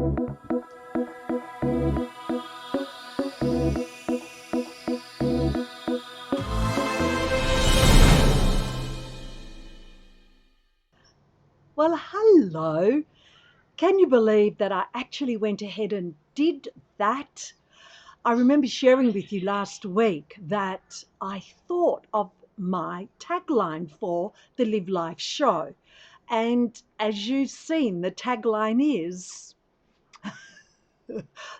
Well, hello. Can you believe that I actually went ahead and did that? I remember sharing with you last week that I thought of my tagline for the Live Life show. And as you've seen, the tagline is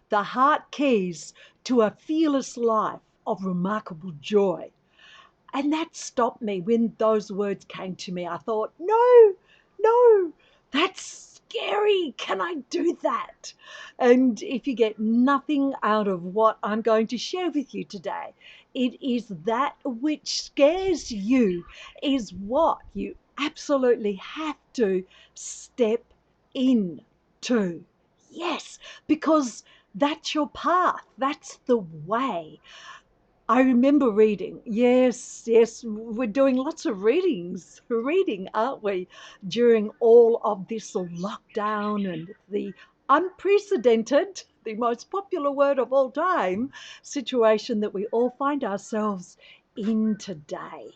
the heart keys to a fearless life of remarkable joy. And that stopped me when those words came to me. I thought, no, that's scary. Can I do that? And if you get nothing out of what I'm going to share with you today, it is that which scares you is what you absolutely have to step into. Yes, because that's your path. That's the way. I remember reading. Yes, we're doing lots of reading, aren't we, during all of this lockdown and the unprecedented, the most popular word of all time, situation that we all find ourselves in today.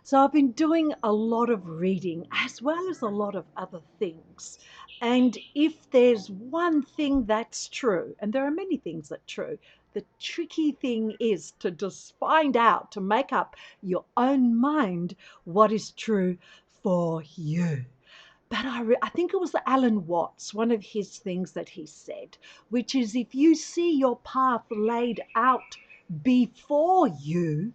So I've been doing a lot of reading as well as a lot of other things. And if there's one thing that's true, and there are many things that are true, the tricky thing is to just find out, to make up your own mind what is true for you. But I think it was Alan Watts, one of his things that he said, which is if you see your path laid out before you,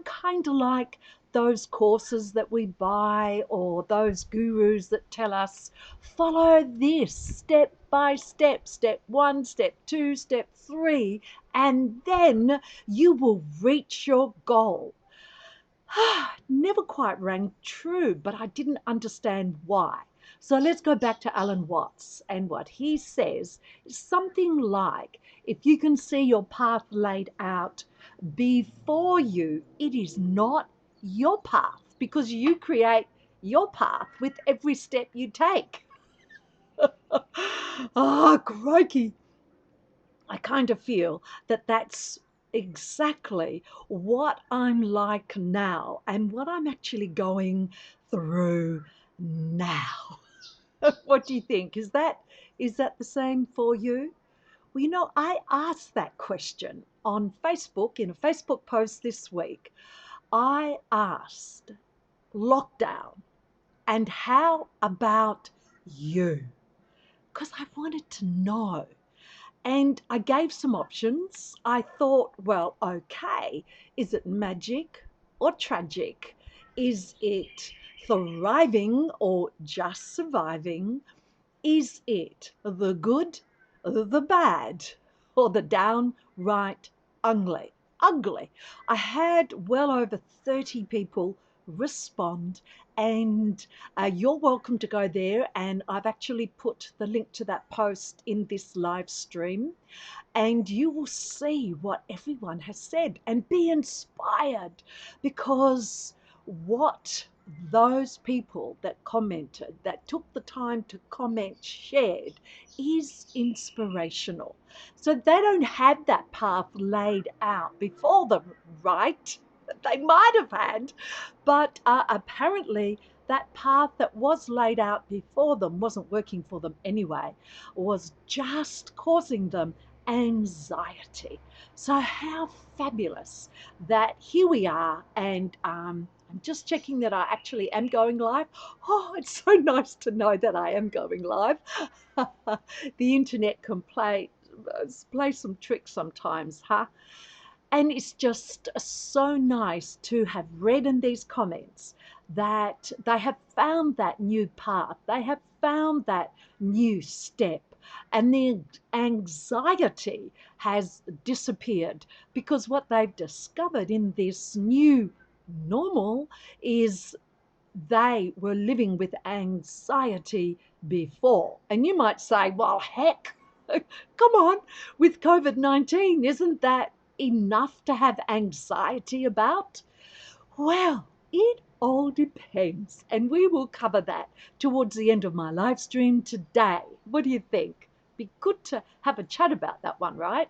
kind of like those courses that we buy or those gurus that tell us, follow this step by step, step 1, step 2, step 3, and then you will reach your goal. Never quite rang true, but I didn't understand why. So let's go back to Alan Watts, and what he says is something like, if you can see your path laid out before you, it is not your path, because you create your path with every step you take. Crikey. I kind of feel that that's exactly what I'm like now and what I'm actually going through now. What do you think? Is that the same for you? Well, I asked that question on Facebook in a Facebook post this week. I asked, lockdown, and how about you? Because I wanted to know. And I gave some options. I thought, well, okay, is it magic or tragic? Is it thriving or just surviving? Is it the good, the bad, or the downright ugly? Ugly. I had well over 30 people respond, and you're welcome to go there. And I've actually put the link to that post in this live stream, and you will see what everyone has said and be inspired, because what those people that commented, that took the time to comment, shared, is inspirational. So they don't have that path laid out before them, right? They might have had, but apparently that path that was laid out before them wasn't working for them anyway, was just causing them anxiety. So how fabulous that here we are, and I'm just checking that I actually am going live. Oh, it's so nice to know that I am going live. The internet can play some tricks sometimes, huh? And it's just so nice to have read in these comments that they have found that new path, they have found that new step, and the anxiety has disappeared, because what they've discovered in this new normal is they were living with anxiety before. And you might say, well, heck, come on, with COVID-19, isn't that enough to have anxiety about? Well, it all depends, and we will cover that towards the end of my live stream today. What do you think? be good to have a chat about that one, right?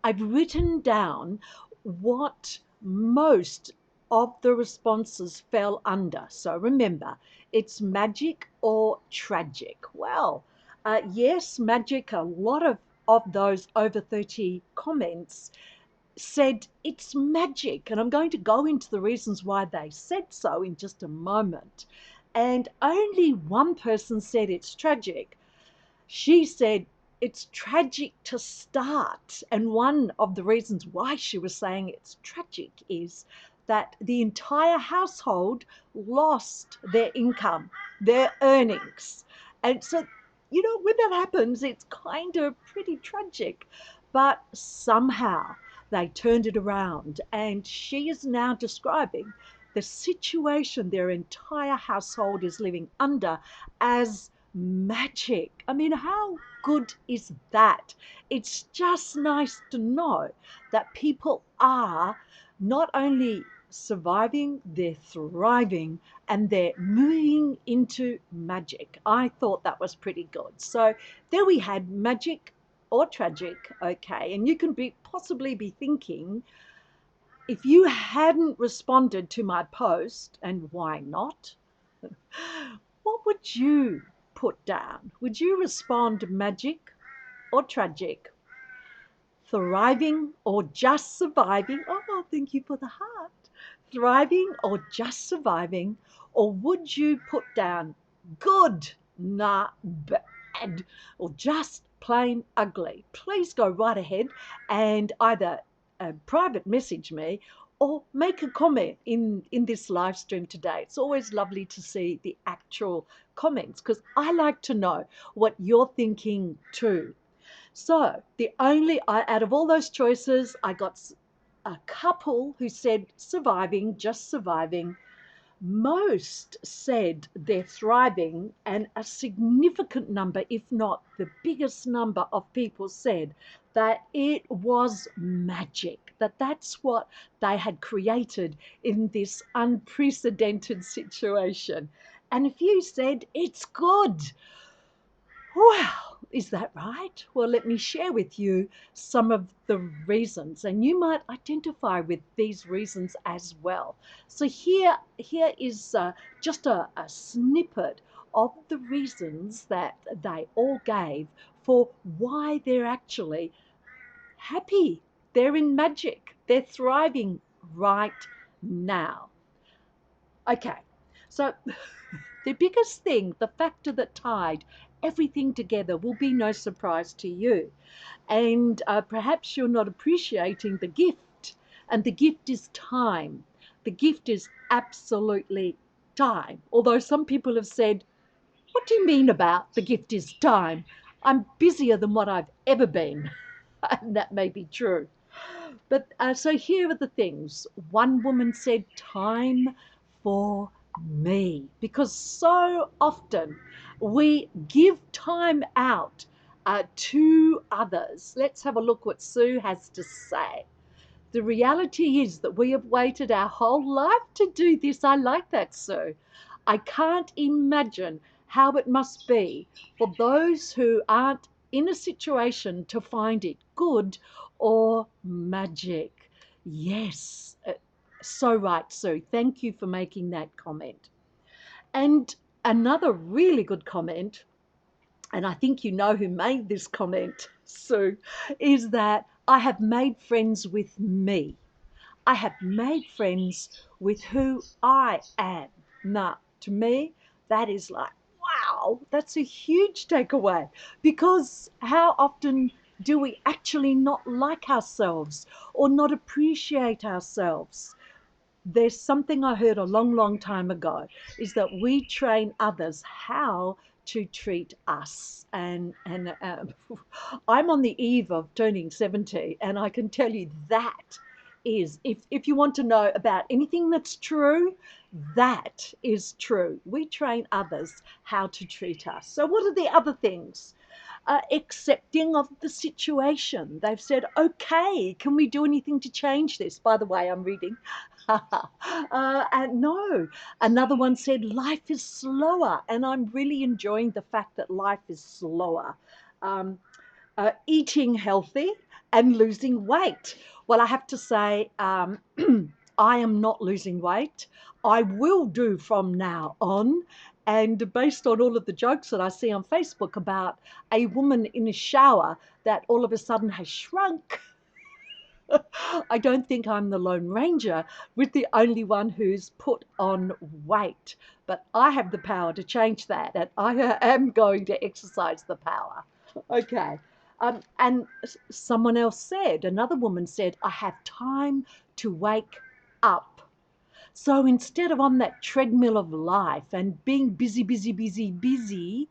I've written down what most of the responses fell under. So remember, it's magic or tragic. Well, yes, magic. A lot of those over 30 comments said it's magic. And I'm going to go into the reasons why they said so in just a moment. And only one person said it's tragic. She said it's tragic to start. And one of the reasons why she was saying it's tragic is that the entire household lost their income, their earnings. And so, when that happens, it's kind of pretty tragic. But somehow they turned it around. And she is now describing the situation their entire household is living under as magic. I mean, how good is that? It's just nice to know that people are not only surviving, they're thriving and they're moving into magic. I thought that was pretty good. So there we had magic or tragic. Okay, and you can possibly be thinking, if you hadn't responded to my post, and why not, what would you put down? Would you respond magic or tragic? Thriving or just surviving? Oh, thank you for the heart. Thriving or just surviving? Or would you put down good, nah, bad, or just plain ugly? Please go right ahead and either private message me or make a comment in this live stream today. It's always lovely to see the actual comments because I like to know what you're thinking too. So out of all those choices, I got a couple who said surviving, just surviving. Most said they're thriving, and a significant number, if not the biggest number of people said that it was magic, that's what they had created in this unprecedented situation. And a few said it's good. Well, is that right? Well, let me share with you some of the reasons, and you might identify with these reasons as well. So here is just a snippet of the reasons that they all gave for why they're actually happy. They're in magic. They're thriving right now. Okay, so the biggest thing, the factor that tied everything together, will be no surprise to you. And perhaps you're not appreciating the gift, and the gift is time. The gift is absolutely time. Although some people have said, what do you mean about the gift is time? I'm busier than what I've ever been. And that may be true. But so here are the things. One woman said, time for me. Because so often we give time out to others. Let's have a look what Sue has to say. The reality is that we have waited our whole life to do this. I like that, Sue. I can't imagine how it must be for those who aren't in a situation to find it good or magic. Yes, so right, Sue. Thank you for making that comment. And another really good comment, and I think you know who made this comment, Sue, is that I have made friends with me. I have made friends with who I am. Now, to me, that is like, wow, that's a huge takeaway, because how often do we actually not like ourselves or not appreciate ourselves? There's something I heard a long, long time ago, is that we train others how to treat us. And I'm on the eve of turning 70, and I can tell you that is, if you want to know about anything that's true, that is true. We train others how to treat us. So what are the other things? Accepting of the situation. They've said, okay, can we do anything to change this? By the way, I'm reading And no, another one said, life is slower. And I'm really enjoying the fact that life is slower. Um, Eating healthy and losing weight. Well, I have to say, I am not losing weight. I will do from now on. And based on all of the jokes that I see on Facebook about a woman in a shower that all of a sudden has shrunk, I don't think I'm the Lone Ranger with the only one who's put on weight. But I have the power to change that, and I am going to exercise the power. Okay. And someone else said, another woman said, I have time to wake up. So instead of on that treadmill of life and being busy, busy, busy, busy,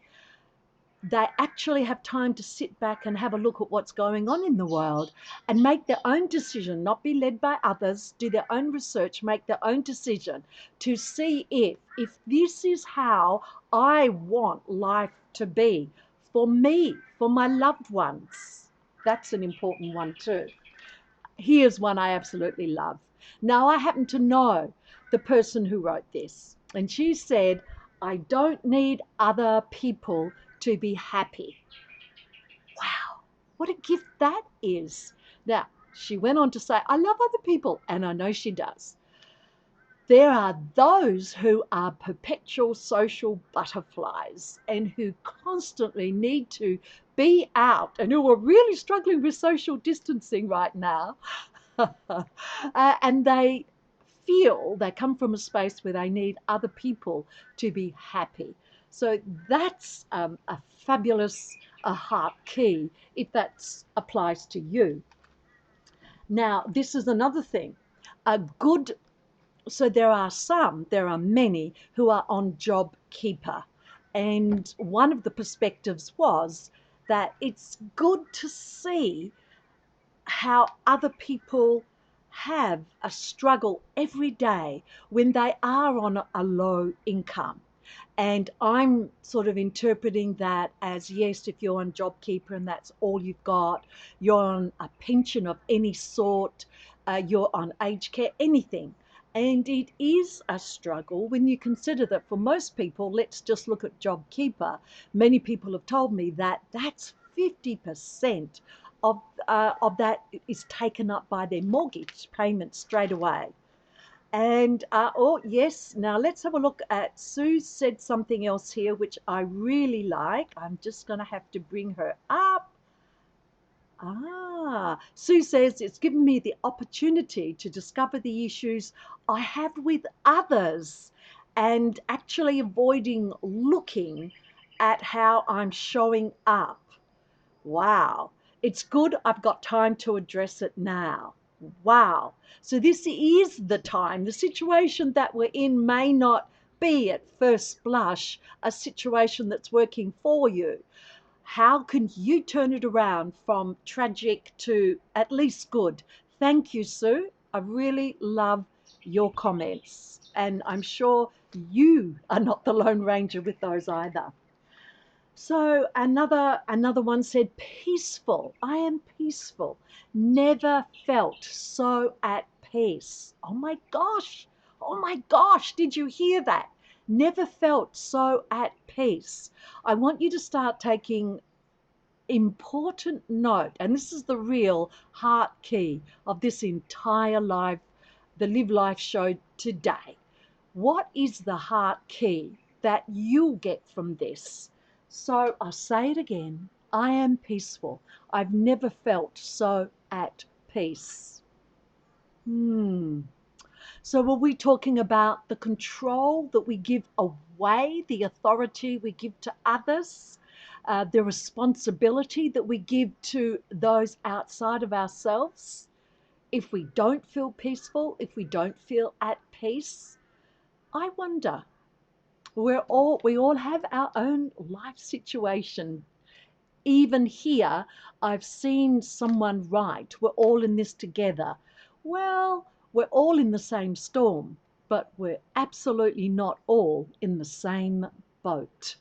they actually have time to sit back and have a look at what's going on in the world and make their own decision, not be led by others, do their own research, make their own decision to see if this is how I want life to be for me, for my loved ones. That's an important one too. Here's one I absolutely love. Now, I happen to know the person who wrote this, and she said, I don't need other people to be happy. Wow, what a gift that is. Now, she went on to say, I love other people, and I know she does. There are those who are perpetual social butterflies and who constantly need to be out and who are really struggling with social distancing right now. And they come from a space where they need other people to be happy. So that's a fabulous heart key if that applies to you. Now, this is another thing. A good So there are many who are on job keeper. And one of the perspectives was that it's good to see how other people have a struggle every day when they are on a low income. And I'm sort of interpreting that as, yes, if you're on JobKeeper and that's all you've got, you're on a pension of any sort, you're on aged care, anything. And it is a struggle when you consider that for most people, let's just look at JobKeeper. Many people have told me that that's 50% of that is taken up by their mortgage payment straight away. And oh yes, now let's have a look at Sue said something else here which I really like. I'm just going to have to bring her up. Sue says it's given me the opportunity to discover the issues I have with others and actually avoiding looking at how I'm showing up. Wow. It's good I've got time to address it now. Wow. So this is the time. The situation that we're in may not be at first blush a situation that's working for you. How can you turn it around from tragic to at least good? Thank you, Sue. I really love your comments. And I'm sure you are not the Lone Ranger with those either. So another one said, peaceful. I am peaceful. Never felt so at peace. Oh my gosh. Oh my gosh. Did you hear that? Never felt so at peace. I want you to start taking important note, and this is the real heart key of this entire the Live Life show today. What is the heart key that you'll get from this? So I'll say it again. I am peaceful. I've never felt so at peace. So are we talking about the control that we give away, the authority we give to others, the responsibility that we give to those outside of ourselves? If we don't feel peaceful, if we don't feel at peace, I wonder. We all have our own life situation. Even here, I've seen someone write, we're all in this together. Well, we're all in the same storm, but we're absolutely not all in the same boat.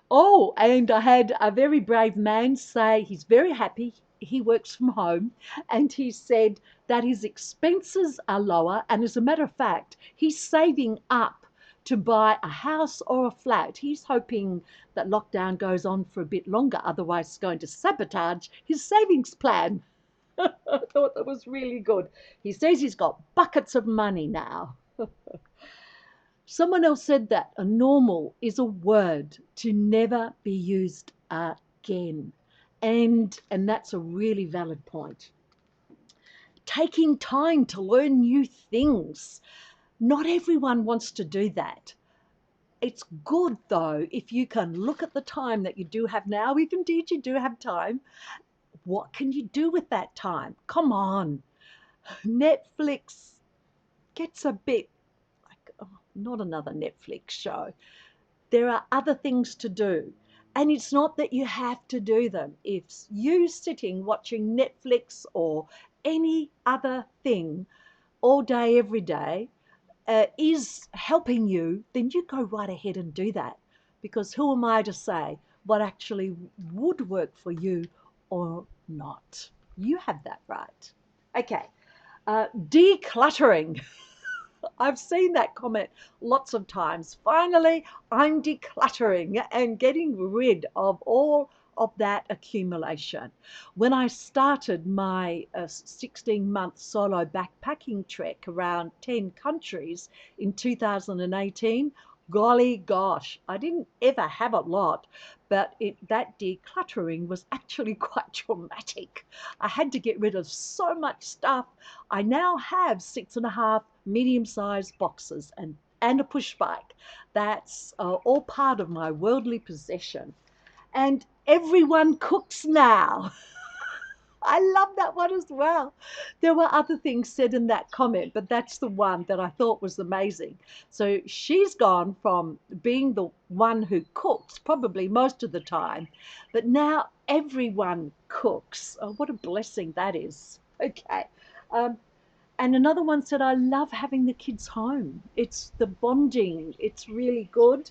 Oh, and I had a very brave man say he's very happy. he works from home, and he said that his expenses are lower. And as a matter of fact, he's saving up to buy a house or a flat. He's hoping that lockdown goes on for a bit longer, otherwise it's going to sabotage his savings plan. I thought that was really good. He says he's got buckets of money now. Someone else said that a normal is a word to never be used again. And that's a really valid point. Taking time to learn new things. Not everyone wants to do that. It's good, though, if you can look at the time that you do have now, if indeed you do have time. What can you do with that time? Come on. Netflix gets a bit like, oh, not another Netflix show. There are other things to do. And it's not that you have to do them. If you sitting watching Netflix or any other thing all day, every day, is helping you, then you go right ahead and do that. Because who am I to say what actually would work for you or not? You have that right. Okay, decluttering. I've seen that comment lots of times. Finally, I'm decluttering and getting rid of all of that accumulation. When I started my 16-month solo backpacking trek around 10 countries in 2018, golly gosh, I didn't ever have a lot, but that decluttering was actually quite traumatic. I had to get rid of so much stuff. I now have 6.5 medium-sized boxes and a push bike. That's all part of my worldly possession. And everyone cooks now. I love that one as well. There were other things said in that comment, but that's the one that I thought was amazing. So she's gone from being the one who cooks probably most of the time, but now everyone cooks. Oh, what a blessing that is. Okay. And another one said, I love having the kids home. It's the bonding. It's really good.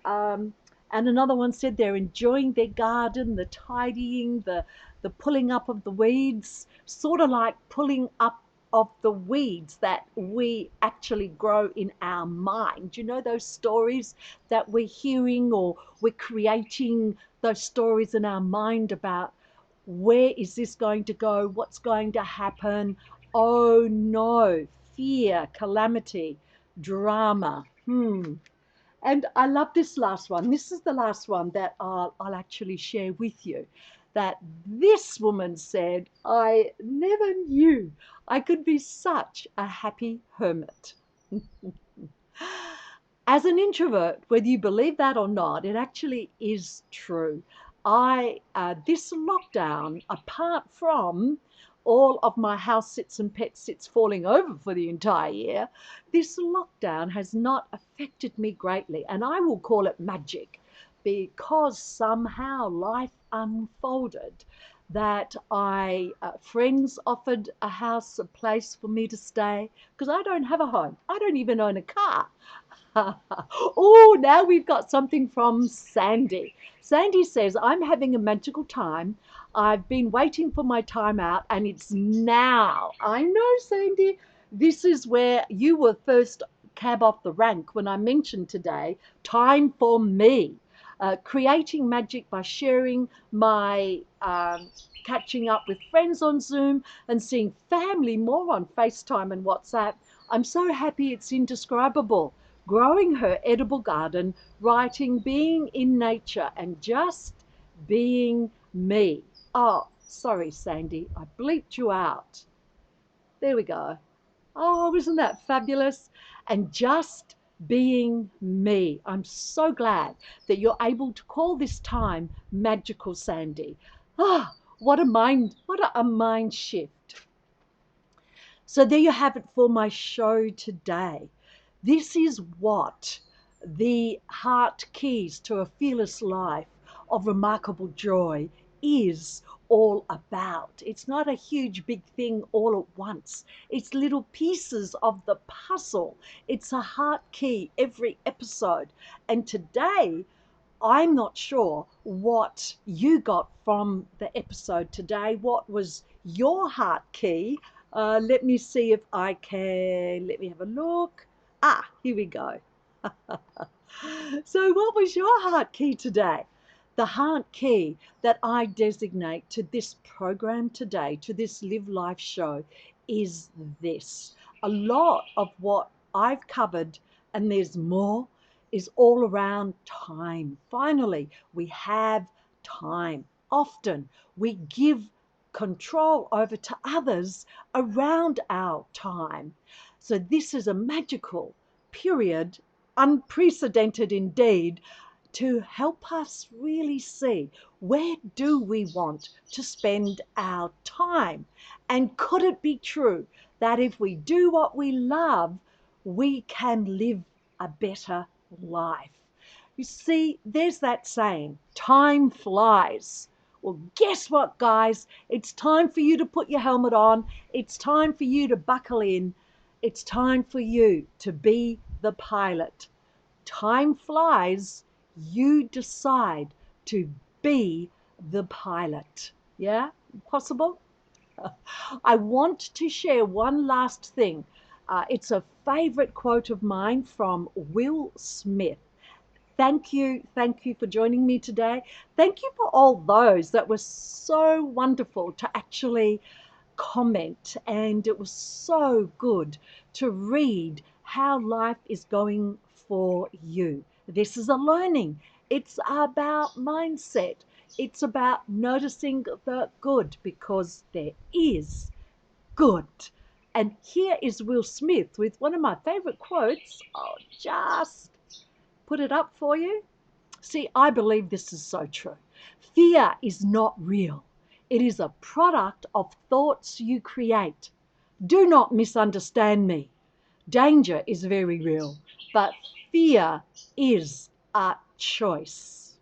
Um, and another one said they're enjoying their garden, the tidying, the pulling up of the weeds, sort of like pulling up of the weeds that we actually grow in our mind. You know, those stories that we're hearing, or we're creating those stories in our mind about where is this going to go? What's going to happen? Oh no, fear, calamity, drama. And I love this last one. This is the last one that I'll actually share with you. That this woman said, I never knew I could be such a happy hermit. As an introvert, whether you believe that or not, it actually is true. This lockdown, apart from all of my house sits and pet sits falling over for the entire year, this lockdown has not affected me greatly. And I will call it magic, because somehow life unfolded that friends offered a house, a place for me to stay, because I don't have a home. I don't even own a car. Oh, now we've got something from Sandy. Sandy says, I'm having a magical time. I've been waiting for my time out, and it's now. I know, Sandy. This is where you were first cab off the rank when I mentioned today, time for me. Creating magic by sharing my catching up with friends on Zoom and seeing family more on FaceTime and WhatsApp. I'm so happy it's indescribable. Growing her edible garden, writing, being in nature, and just being me. Oh, sorry, Sandy, I bleeped you out. There we go. Oh, isn't that fabulous? And just being me. I'm so glad that you're able to call this time magical, Sandy. Ah, what a mind shift. So there you have it for my show today. This is what the heart keys to a fearless life of remarkable joy is all about. It's not a huge big thing all at once. It's little pieces of the puzzle. It's a heart key every episode. And today I'm not sure what you got from the episode today. What was your heart key? Let me see if I can. Let me have a look. Ah, here we go. So, what was your heart key today? The heart key that I designate to this program today, to this Live Life show, is this. A lot of what I've covered, and there's more, is all around time. Finally, we have time. Often we give control over to others around our time. So, this is a magical period, unprecedented indeed, to help us really see where do we want to spend our time. And could it be true that if we do what we love, we can live a better life? You see, there's that saying, time flies. Well, guess what, guys? It's time for you to put your helmet on. It's time for you to buckle in. It's time for you to be the pilot. Time flies. You decide to be the pilot. Yeah? Possible? I want to share one last thing. It's a favorite quote of mine from Will Smith. Thank you for joining me today. Thank you for all those that were so wonderful to actually comment, and it was so good to read how life is going for you. This is a learning. It's about mindset. It's about noticing the good, because there is good. And here is Will Smith with one of my favorite quotes. I'll just put it up for you. See, I believe this is so true. Fear is not real. It is a product of thoughts you create. Do not misunderstand me. Danger is very real, but fear is a choice.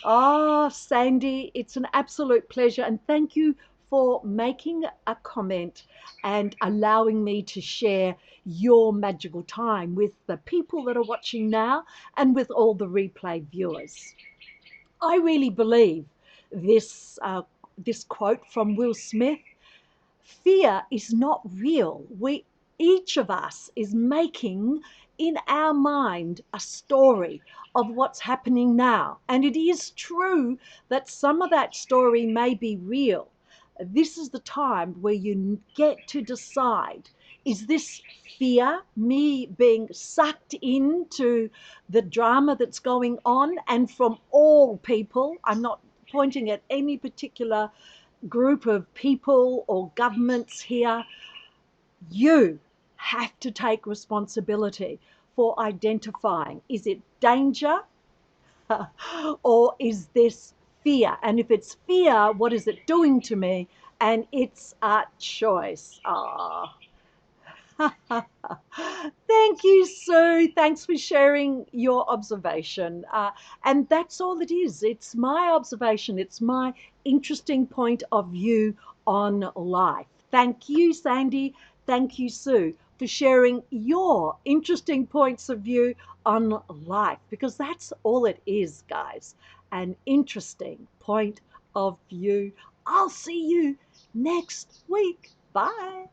Oh, Sandy, it's an absolute pleasure. And thank you for making a comment and allowing me to share your magical time with the people that are watching now and with all the replay viewers. I really believe this quote from Will Smith: fear is not real. Each of us is making in our mind a story of what's happening now. And it is true that some of that story may be real. This is the time where you get to decide, is this fear, me being sucked into the drama that's going on? And from all people, I'm not pointing at any particular group of people or governments here. You have to take responsibility for identifying, is it danger or is this fear? And if it's fear, what is it doing to me? And it's a choice. Ah. Thank you, Sue. Thanks for sharing your observation. And that's all it is. It's my observation. It's my interesting point of view on life. Thank you, Sandy. Thank you, Sue, for sharing your interesting points of view on life, because that's all it is, guys. An interesting point of view. I'll see you next week. Bye.